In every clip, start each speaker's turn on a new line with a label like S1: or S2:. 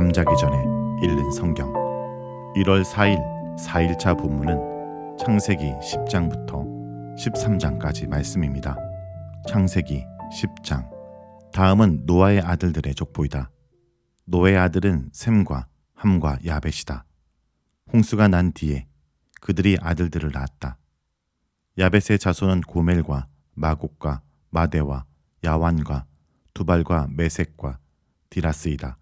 S1: 잠자기 전에 읽는 성경 1월 4일 4일차 본문은 창세기 10장부터 13장까지 말씀입니다. 창세기 10장. 다음은 노아의 아들들의 족보이다. 노아의 아들은 셈과 함과 야벳이다. 홍수가 난 뒤에 그들이 아들들을 낳았다. 야벳의 자손은 고멜과 마곡과 마대와 야완과 두발과 메섹과 디라스이다.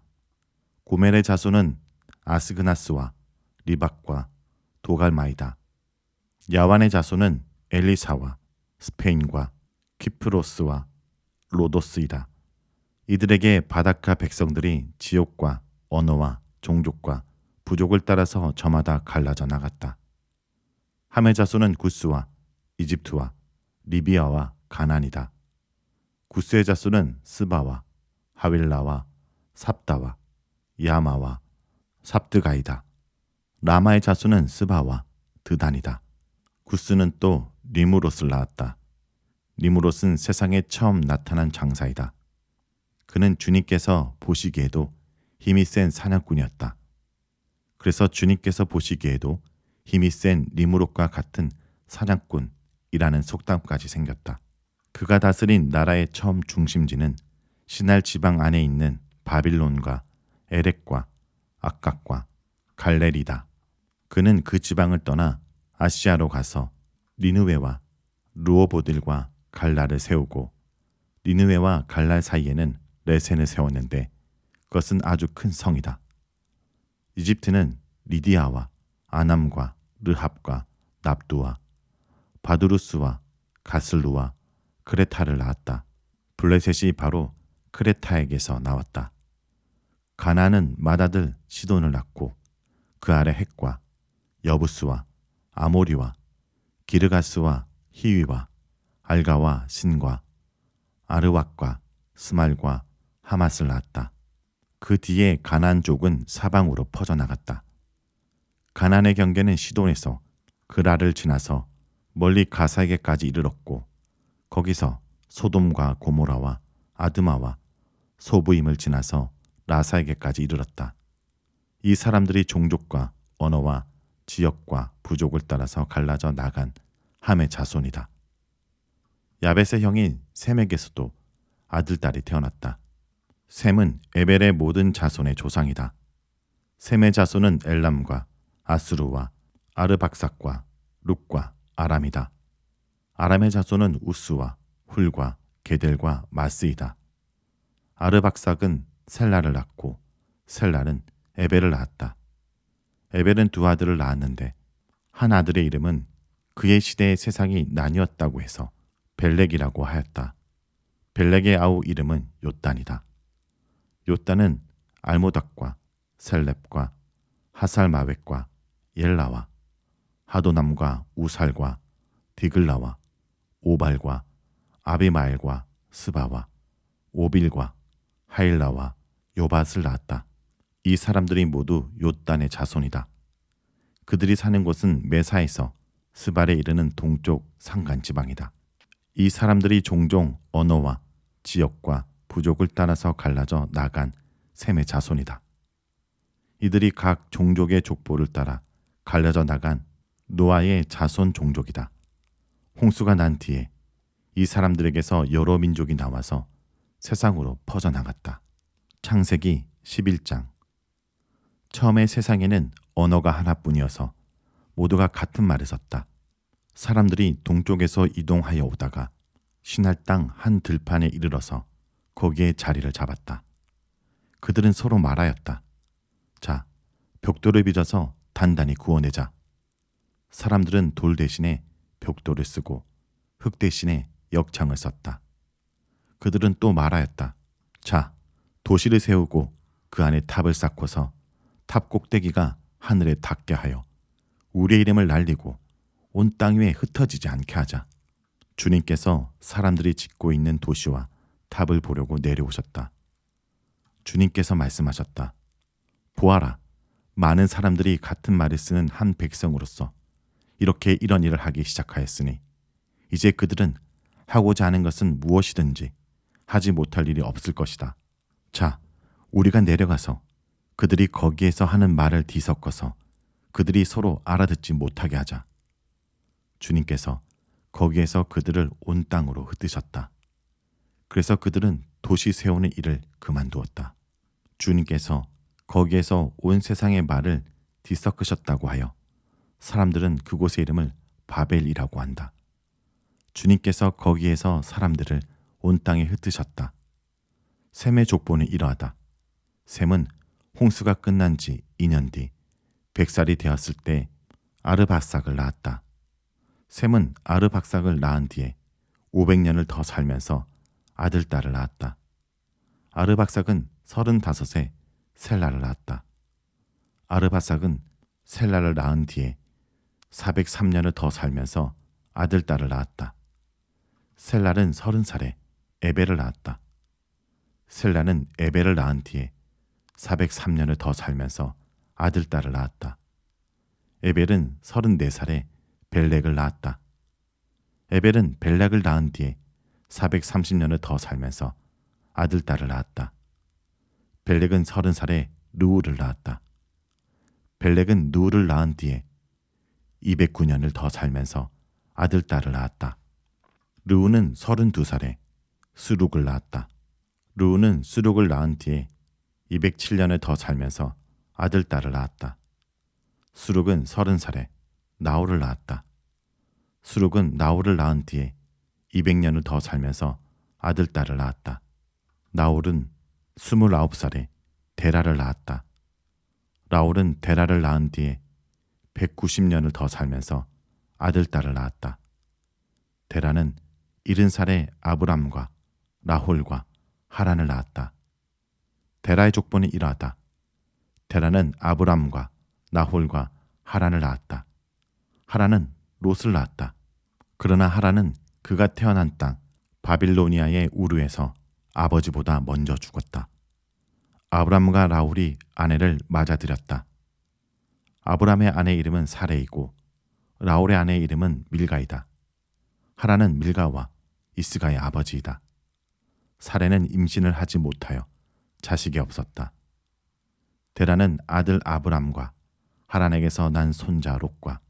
S1: 고멜의 자손은 아스그나스와 리박과 도갈마이다. 야완의 자손은 엘리사와 스페인과 키프로스와 로도스이다. 이들에게 바닷가 백성들이 지역과 언어와 종족과 부족을 따라서 저마다 갈라져 나갔다. 함의 자손은 구스와 이집트와 리비아와 가난이다. 구스의 자손은 스바와 하윌라와 삽다와 야마와 삽드가이다. 라마의 자손은 스바와 드단이다. 구스는 또 리무롯을 낳았다. 리무롯은 세상에 처음 나타난 장사이다. 그는 주님께서 보시기에도 힘이 센 사냥꾼이었다. 그래서 주님께서 보시기에도 힘이 센 리무롯과 같은 사냥꾼이라는 속담까지 생겼다. 그가 다스린 나라의 처음 중심지는 시날 지방 안에 있는 바빌론과 에렉과 악각과 갈렐이다. 그는 그 지방을 떠나 아시아로 가서 니느웨와 르호보딜과 갈랄을 세우고 니느웨와 갈랄 사이에는 레센을 세웠는데 그것은 아주 큰 성이다. 이집트는 리디아와 아남과 르합과 납두와 바두루스와 가슬루와 크레타를 낳았다. 블레셋이 바로 크레타에게서 나왔다. 가나안은 맏아들 시돈을 낳고 그 아래 헷과 여부스와 아모리와 기르가스와 히위와 알가와 신과 아르왁과 스말과 하맛을 낳았다. 그 뒤에 가나안족은 사방으로 퍼져나갔다. 가나안의 경계는 시돈에서 그라를 지나서 멀리 가사에게까지 이르렀고 거기서 소돔과 고모라와 아드마와 소부임을 지나서 라사에게까지 이르렀다. 이 사람들이 종족과 언어와 지역과 부족을 따라서 갈라져 나간 함의 자손이다. 야벳의 형인 셈에게서도 아들딸이 태어났다. 셈은 에벨의 모든 자손의 조상이다. 셈의 자손은 엘람과 아스루와 아르박삭과 룩과 아람이다. 아람의 자손은 우스와 훌과 게델과 마스이다. 아르박삭은 셀라를 낳고 셀라는 에벨을 낳았다. 에벨은 두 아들을 낳았는데 한 아들의 이름은 그의 시대의 세상이 나뉘었다고 해서 벨렉이라고 하였다. 벨렉의 아우 이름은 요단이다. 요단은 알모닥과 셀렙과 하살마웻과 옐라와 하도남과 우살과 디글라와 오발과 아비마엘과 스바와 오빌과 하일라와 요밧을 낳았다. 이 사람들이 모두 요단의 자손이다. 그들이 사는 곳은 메사에서 스발에 이르는 동쪽 산간 지방이다. 이 사람들이 종종 언어와 지역과 부족을 따라서 갈라져 나간 셈의 자손이다. 이들이 각 종족의 족보를 따라 갈려져 나간 노아의 자손 종족이다. 홍수가 난 뒤에 이 사람들에게서 여러 민족이 나와서 세상으로 퍼져나갔다. 창세기 11장. 처음에 세상에는 언어가 하나뿐이어서 모두가 같은 말을 썼다. 사람들이 동쪽에서 이동하여 오다가 시날 땅 한 들판에 이르러서 거기에 자리를 잡았다. 그들은 서로 말하였다. 자, 벽돌을 빚어서 단단히 구워내자. 사람들은 돌 대신에 벽돌을 쓰고 흙 대신에 역창을 썼다. 그들은 또 말하였다. 자, 도시를 세우고 그 안에 탑을 쌓고서 탑 꼭대기가 하늘에 닿게 하여 우리의 이름을 날리고 온 땅 위에 흩어지지 않게 하자. 주님께서 사람들이 짓고 있는 도시와 탑을 보려고 내려오셨다. 주님께서 말씀하셨다. 보아라, 많은 사람들이 같은 말을 쓰는 한 백성으로서 이렇게 이런 일을 하기 시작하였으니 이제 그들은 하고자 하는 것은 무엇이든지 하지 못할 일이 없을 것이다. 자, 우리가 내려가서 그들이 거기에서 하는 말을 뒤섞어서 그들이 서로 알아듣지 못하게 하자. 주님께서 거기에서 그들을 온 땅으로 흩으셨다. 그래서 그들은 도시 세우는 일을 그만두었다. 주님께서 거기에서 온 세상의 말을 뒤섞으셨다고 하여 사람들은 그곳의 이름을 바벨이라고 한다. 주님께서 거기에서 사람들을 온 땅에 흩으셨다. 셈의 족보는 이러하다. 셈은 홍수가 끝난 지 2년 뒤 100살이 되었을 때 아르박삭을 낳았다. 셈은 아르박삭을 낳은 뒤에 500년을 더 살면서 아들, 딸을 낳았다. 아르박삭은 35세 셀라를 낳았다. 아르박삭은 셀라를 낳은 뒤에 403년을 더 살면서 아들, 딸을 낳았다. 셀라는 30살에 에벨을 낳았다. 셀라는 에벨을 낳은 뒤에 403년을 더 살면서 아들, 딸을 낳았다. 에벨은 34살에 벨렉을 낳았다. 에벨은 벨렉을 낳은 뒤에 430년을 더 살면서 아들, 딸을 낳았다. 벨렉은 30살에 르우를 낳았다. 벨렉은 르우를 낳은 뒤에 209년을 더 살면서 아들, 딸을 낳았다. 르우는 32살에 스룩을 낳았다. 르우는 스룩을 낳은 뒤에 207년을 더 살면서 아들, 딸을 낳았다. 스룩은 30살에 나홀을 낳았다. 스룩은 나홀을 낳은 뒤에 200년을 더 살면서 아들, 딸을 낳았다. 나홀은 29살에 데라를 낳았다. 라홀은 데라를 낳은 뒤에 190년을 더 살면서 아들, 딸을 낳았다. 데라는 70살에 아브람과 라홀과 하란을 낳았다. 데라의 족보는 이러하다. 데라는 아브람과 나홀과 하란을 낳았다. 하란은 롯을 낳았다. 그러나 하란은 그가 태어난 땅 바빌로니아의 우르에서 아버지보다 먼저 죽었다. 아브람과 라홀이 아내를 맞아들였다. 아브람의 아내 이름은 사레이고 라홀의 아내 이름은 밀가이다. 하란은 밀가와 이스가의 아버지이다. 사레는 임신을 하지 못하여 자식이 없었다. 데라는 아들 아브람과 하란에게서 난 손자 롯과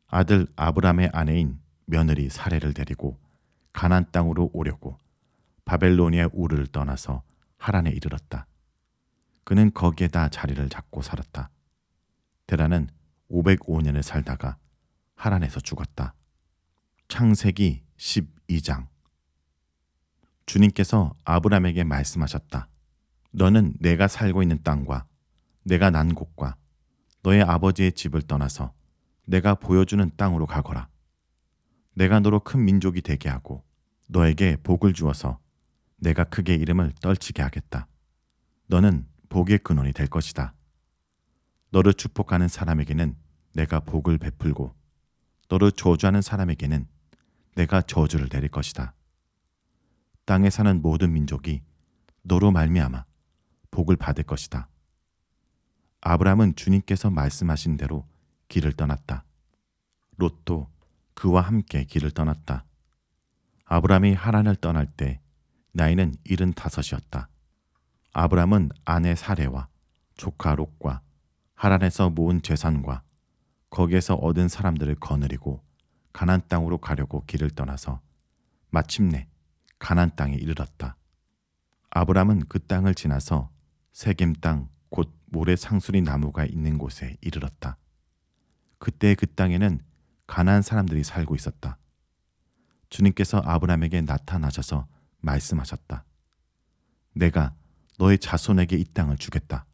S1: 아들 아브람의 아내인 며느리 사레를 데리고 가나안 땅으로 오려고 바벨로니아 우르를 떠나서 하란에 이르렀다. 그는 거기에다 자리를 잡고 살았다. 데라는 505년을 살다가 하란에서 죽었다. 창세기 12장. 주님께서 아브람에게 말씀하셨다. 너는 내가 살고 있는 땅과 내가 난 곳과 너의 아버지의 집을 떠나서 내가 보여주는 땅으로 가거라. 내가 너로 큰 민족이 되게 하고 너에게 복을 주어서 내가 크게 이름을 떨치게 하겠다. 너는 복의 근원이 될 것이다. 너를 축복하는 사람에게는 내가 복을 베풀고 너를 저주하는 사람에게는 내가 저주를 내릴 것이다. 땅에 사는 모든 민족이 너로 말미암아 복을 받을 것이다. 아브람은 주님께서 말씀하신 대로 길을 떠났다. 롯도 그와 함께 길을 떠났다. 아브람이 하란을 떠날 때 나이는 75이었다. 아브람은 아내 사레와 조카 롯과 하란에서 모은 재산과 거기에서 얻은 사람들을 거느리고 가나안 땅으로 가려고 길을 떠나서 마침내 가나안 땅에 이르렀다. 아브람은 그 땅을 지나서 세겜 땅 곧 모래 상수리 나무가 있는 곳에 이르렀다. 그때 그 땅에는 가나안 사람들이 살고 있었다. 주님께서 아브람에게 나타나셔서 말씀하셨다. 내가 너의 자손에게 이 땅을 주겠다.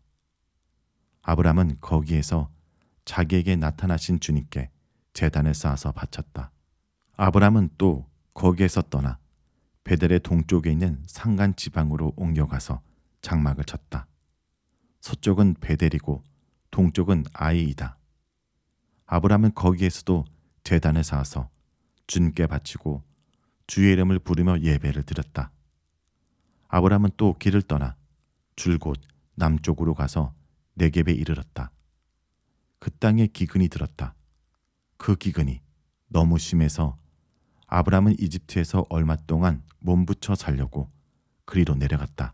S1: 아브람은 거기에서 자기에게 나타나신 주님께 제단을 쌓아서 바쳤다. 아브람은 또 거기에서 떠나 베델의 동쪽에 있는 산간 지방으로 옮겨가서 장막을 쳤다. 서쪽은 베델이고 동쪽은 아이이다. 아브람은 거기에서도 제단을 쌓아서 주님께 바치고 주의 이름을 부르며 예배를 드렸다. 아브람은 또 길을 떠나 줄곧 남쪽으로 가서 네겝에 이르렀다. 그 땅에 기근이 들었다. 그 기근이 너무 심해서 아브람은 이집트에서 얼마 동안 몸부쳐 살려고 그리로 내려갔다.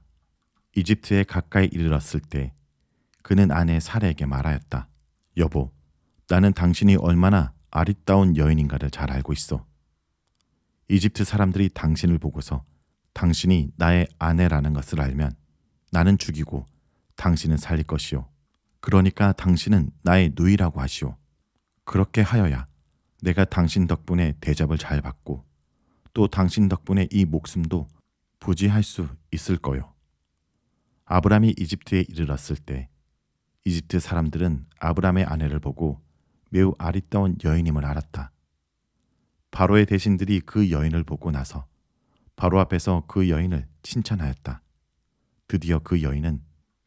S1: 이집트에 가까이 이르렀을 때 그는 아내 사라에게 말하였다. 여보, 나는 당신이 얼마나 아리따운 여인인가를 잘 알고 있어. 이집트 사람들이 당신을 보고서 당신이 나의 아내라는 것을 알면 나는 죽이고 당신은 살릴 것이요. 그러니까 당신은 나의 누이라고 하시오. 그렇게 하여야 내가 당신 덕분에 대접을 잘 받고 또 당신 덕분에 이 목숨도 부지할 수 있을 거요. 아브람이 이집트에 이르렀을 때 이집트 사람들은 아브람의 아내를 보고 매우 아리따운 여인임을 알았다. 바로의 대신들이 그 여인을 보고 나서 바로 앞에서 그 여인을 칭찬하였다. 드디어 그 여인은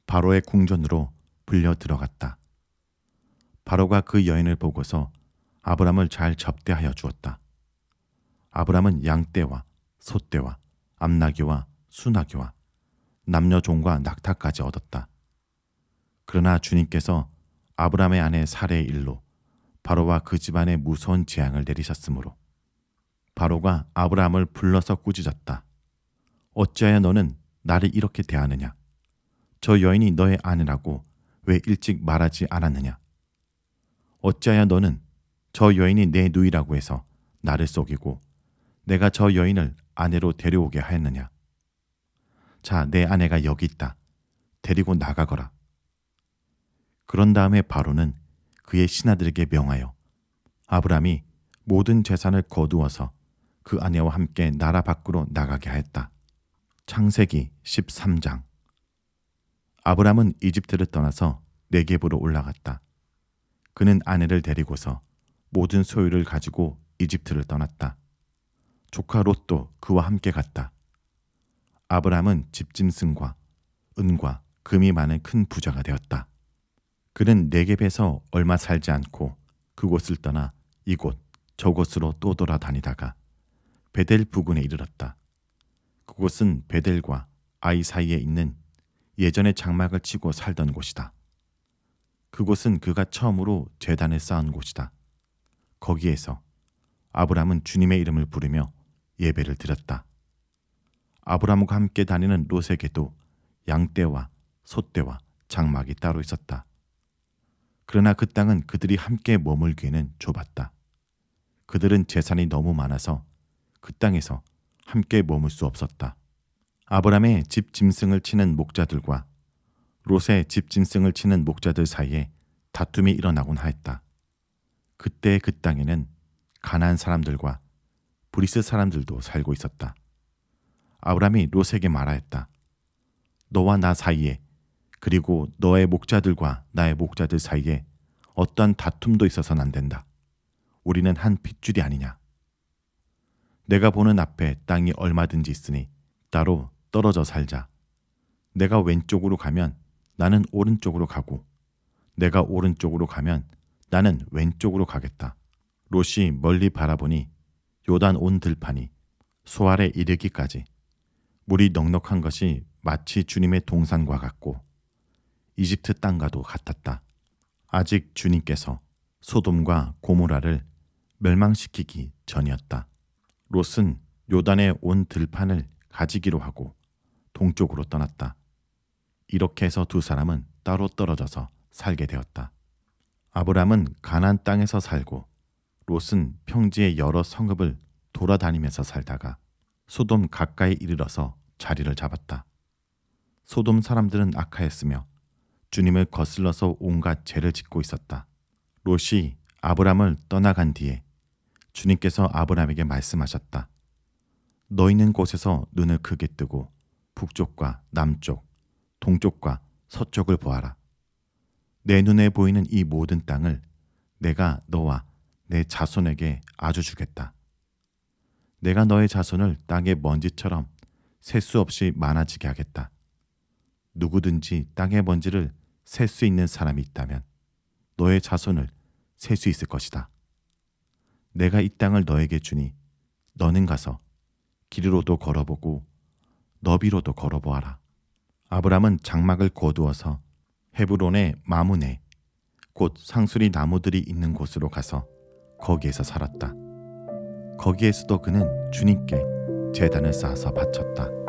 S1: 바로의 궁전으로 불려 들어갔다. 바로가 그 여인을 보고서 아브람을 잘 접대하여 주었다. 아브람은 양떼와 소떼와 암나귀와 수나귀와 남녀 종과 낙타까지 얻었다. 그러나 주님께서 아브람의 아내 사레의 일로 바로와 그 집안에 무서운 재앙을 내리셨으므로 바로가 아브람을 불러서 꾸짖었다. 어찌하여 너는 나를 이렇게 대하느냐? 저 여인이 너의 아내라고 왜 일찍 말하지 않았느냐? 어찌하여 너는 저 여인이 내 누이라고 해서 나를 속이고 내가 저 여인을 아내로 데려오게 하였느냐? 자, 내 아내가 여기 있다. 데리고 나가거라. 그런 다음에 바로는 그의 신하들에게 명하여 아브람이 모든 재산을 거두어서 그 아내와 함께 나라 밖으로 나가게 하였다. 창세기 13장. 아브람은 이집트를 떠나서 네겝으로 올라갔다. 그는 아내를 데리고서 모든 소유를 가지고 이집트를 떠났다. 조카 롯도 그와 함께 갔다. 아브람은 집짐승과 은과 금이 많은 큰 부자가 되었다. 그는 네겝에서 얼마 살지 않고 그곳을 떠나 이곳 저곳으로 또 돌아다니다가 베델 부근에 이르렀다. 그곳은 베델과 아이 사이에 있는 예전에 장막을 치고 살던 곳이다. 그곳은 그가 처음으로 제단을 쌓은 곳이다. 거기에서 아브람은 주님의 이름을 부르며 예배를 드렸다. 아브람과 함께 다니는 롯에게도 양떼와 소떼와 장막이 따로 있었다. 그러나 그 땅은 그들이 함께 머물기에는 좁았다. 그들은 재산이 너무 많아서 그 땅에서 함께 머물 수 없었다. 아브람의 집 짐승을 치는 목자들과 롯의 집 짐승을 치는 목자들 사이에 다툼이 일어나곤 하였다. 그때 그 땅에는 가나안 사람들과 브리스 사람들도 살고 있었다. 아브람이 롯에게 말하였다. 너와 나 사이에 그리고 너의 목자들과 나의 목자들 사이에 어떠한 다툼도 있어서는 안 된다. 우리는 한 핏줄이 아니냐. 내가 보는 앞에 땅이 얼마든지 있으니 따로 떨어져 살자. 내가 왼쪽으로 가면 나는 오른쪽으로 가고 내가 오른쪽으로 가면 나는 왼쪽으로 가겠다. 롯이 멀리 바라보니 요단 온 들판이 소알에 이르기까지 물이 넉넉한 것이 마치 주님의 동산과 같고 이집트 땅과도 같았다. 아직 주님께서 소돔과 고모라를 멸망시키기 전이었다. 롯은 요단의 온 들판을 가지기로 하고 동쪽으로 떠났다. 이렇게 해서 두 사람은 따로 떨어져서 살게 되었다. 아브람은 가나안 땅에서 살고 롯은 평지의 여러 성읍을 돌아다니면서 살다가 소돔 가까이 이르러서 자리를 잡았다. 소돔 사람들은 악하였으며 주님을 거슬러서 온갖 죄를 짓고 있었다. 롯이 아브람을 떠나간 뒤에 주님께서 아브람에게 말씀하셨다. 너 있는 곳에서 눈을 크게 뜨고 북쪽과 남쪽, 동쪽과 서쪽을 보아라. 내 눈에 보이는 이 모든 땅을 내가 너와 내 자손에게 아주 주겠다. 내가 너의 자손을 땅의 먼지처럼 셀 수 없이 많아지게 하겠다. 누구든지 땅의 먼지를 셀 수 있는 사람이 있다면 너의 자손을 셀 수 있을 것이다. 내가 이 땅을 너에게 주니 너는 가서 길이로도 걸어보고 너비로도 걸어보아라. 아브람은 장막을 거두어서 헤브론의 마문에 곧 상수리 나무들이 있는 곳으로 가서 거기에서 살았다. 거기에서도 그는 주님께 제단을 쌓아서 바쳤다.